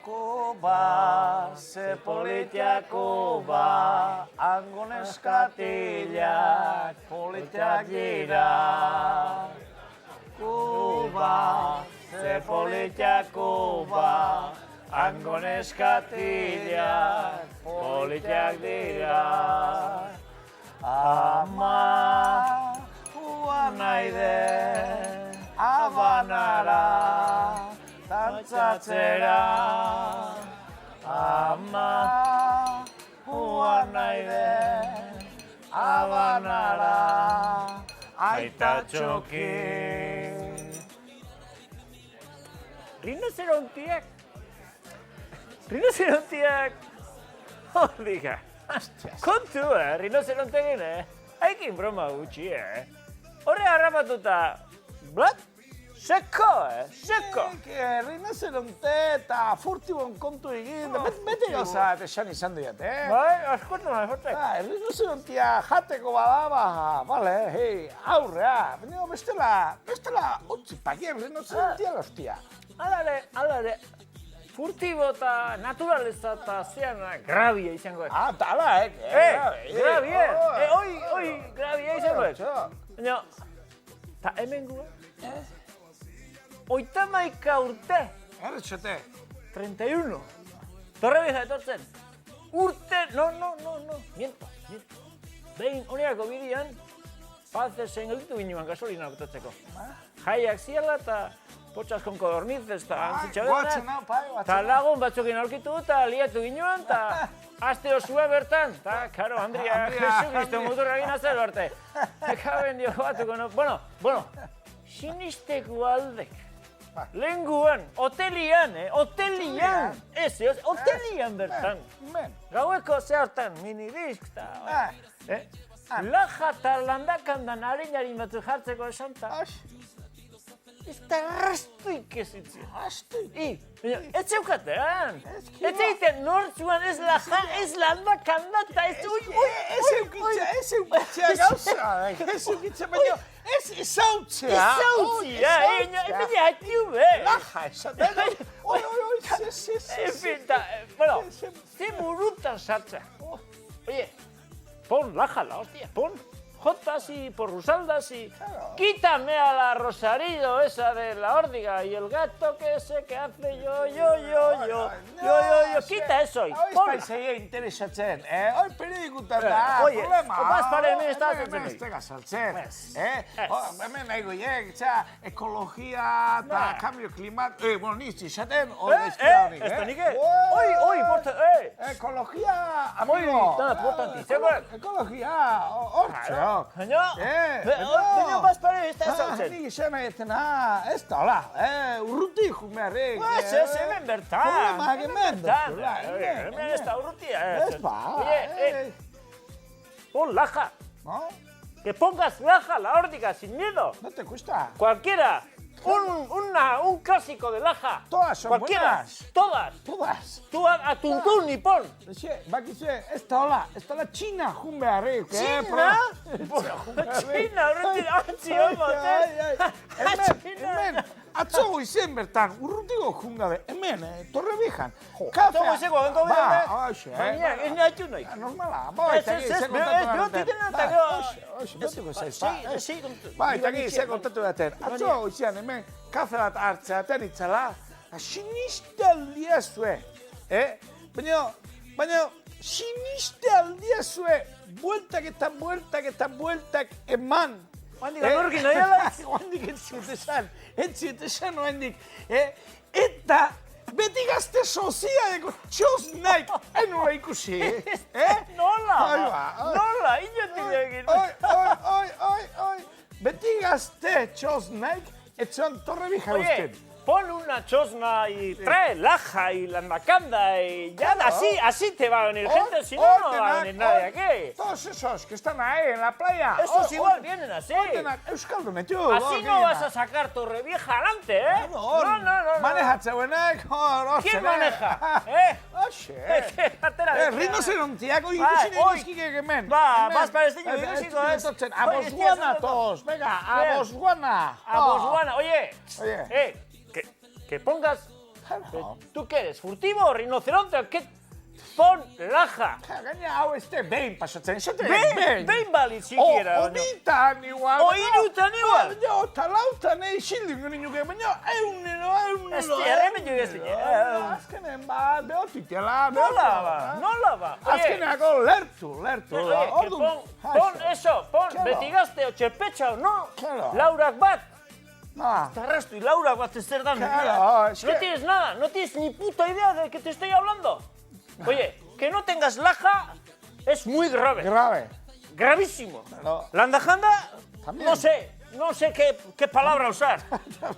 Kuba, ze politiako ba, hango neskatilak politiak dira. Kuba, ze politiako ba, hango neskatilak politiak dira. Ama, uan nahi den, Habanara, dantzatzera. Ama, uan nahi den, Habanara, aita txoki. Rinocerontiak, hodiga, kontu, rinocerontegin, haikin broma gutxi, Horre harrapatuta, blat, seko, seko. Rinoceronte eta furtibon kontu egin, bete gauza esan izan diat, Bai, askortu nahi, fortek. Rinocerontia jateko badaba, bale, hei, aurrea, baina bestela, utzipak, rinocerontia lostia. Alare, furtibo eta naturaleza eta zean grabia izango. Tala, Grabia, oi, grabia izango. Baina, eta hemen gu, 31 urte. Erretxote. 31. Torrebija etortzen. Urte, no, miento. Behin onerako bidean, pazezen gelditu ginean gasolina botatzeko. Jaiak ziala eta potxaskon kodornizez eta antzitxabena. Eta lagun batzukin aurkitu eta liatu ginean eta aste osua bertan. Eta, karo, Andria, Jesucristo muturra gina zer arte. Eka bendio batuko, no. Bueno, sinisteko aldek. Lenguan, hotelian, hotelian bertan. Gaueko zehartan, minidisk eta... Laja eta landakandan harin batzu jartzeko esan eta... Ez da rastuik ez itzien. Rastuik? Ez zeukatean. Ez egiten nortzuan ez laja, ez landakanda eta ez... Ez eukitza gauza. Ez eukitza, baina ez izautzea. Izautzea, ebile haitiu be. Laja, esaten. Oi, bueno, ze burutan sartza. Oye, pon laja la hostia, pon. Jotas y por Rusaldas y quítame a la Rosarito esa de la órdiga y el gato que ese que hace yo, quita eso y ponla. Hoy paisei interesatzen, hoy periodikutan da, problema. Opaz pare hemen ez da Hemen ez tega saltzen, hemen nahi goiek, ekologia eta cambio klimat, bueno, niz izaten, hori ezkera honik, ez da nike? Oi, porta, ekologia, Muy amigo. importante, Ekologia, hortxo. Baina bazpare ez da ezautzen. Nik izan egiten, ez da, hola, urruti jumearrik. Ez hemen bertan. Problemak hemen duzula, hemen ez da urrutia. Ez ba. Oye, pon laja. ¿No? Que pongas laja la órdiga sin miedo. No te cuesta. Cualquiera. Un clásico de laja. Todas son buenas. Todas. Tú a tuntún y pon. Bakizue, ez da hola, ez da la China jumbearrik. China? China, horretik antzi homoten. Hemen, atzo goizen bertan, urrutiko jungabe, hemen, Torre Viejan. Atzo goizeko abenko bide, baina, ez nahitu nahi. Normala, Ez ze kontatu daten. Atzo goizean hemen, kafe bat hartzeaten itzala, siniste aldia zue. Baina, siniste aldia zue, bueltak eman. Handik anorkin nahi ala? Handik entziet esan, handik. Eta beti gazte sozialeko txoz naik, enura ikusi. Nola, inotik egin. Oi. Beti gazte txoz naik, etxoan Torre Vieja guztien. Pon una chosna y trae laja y landacanda y ya así te va a venir gente, si no, no va a venir nadie aquí. Todos esos que están ahí en la playa. Esos igual vienen así. Euskaldun, tío. Así no vas a sacar Torrevieja adelante, ¿eh? No. Manejatzeuenak, ¿Quién maneja? Rinocerontiako ikusi ikuskik hemen. Ba, bazpareztino ikusiko ez. A Botswana todos, venga, a Botswana. A Botswana, oye, que pongas Claro. ¿Tú qué eres? ¿Furtivo o rinoceronte? ¿Qué? Pon laja. Gaina hau ez te behin pasatzen, esaten behin. Behin balit sikiera. Onitan igual. Hirutan igual. Baina, eta lautan isildik ninuke, baina eunero. Ez hemen jo ez Azkenen bat, behotitela. Nola ba? Azkeneko lertu. Oye, pon eso, beti gazte o txerpetxa, no? Claro. Laurak bat. No. Te arrasto y Laura va a ser dando. Claro, es No que- tienes nada, no tienes ni puta idea de que te estoy hablando. Oye, que no tengas laja es muy grave. Grave. Gravísimo. Claro. La andajanda, También. no sé qué palabra usar.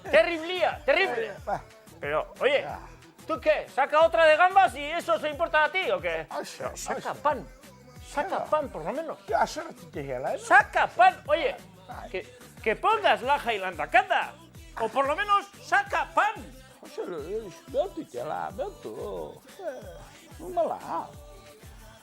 Terrible. Pero, oye, ¿tú qué? ¿Saca otra de gambas y eso se importa a ti o qué? Oixo, Saca pan. Saca pan, por lo menos. Ja, zerratik egela, Saca pan. Oye, que pongas laja y la andacanda. O por lo menos saca pan. behotitela, behotu. Normala.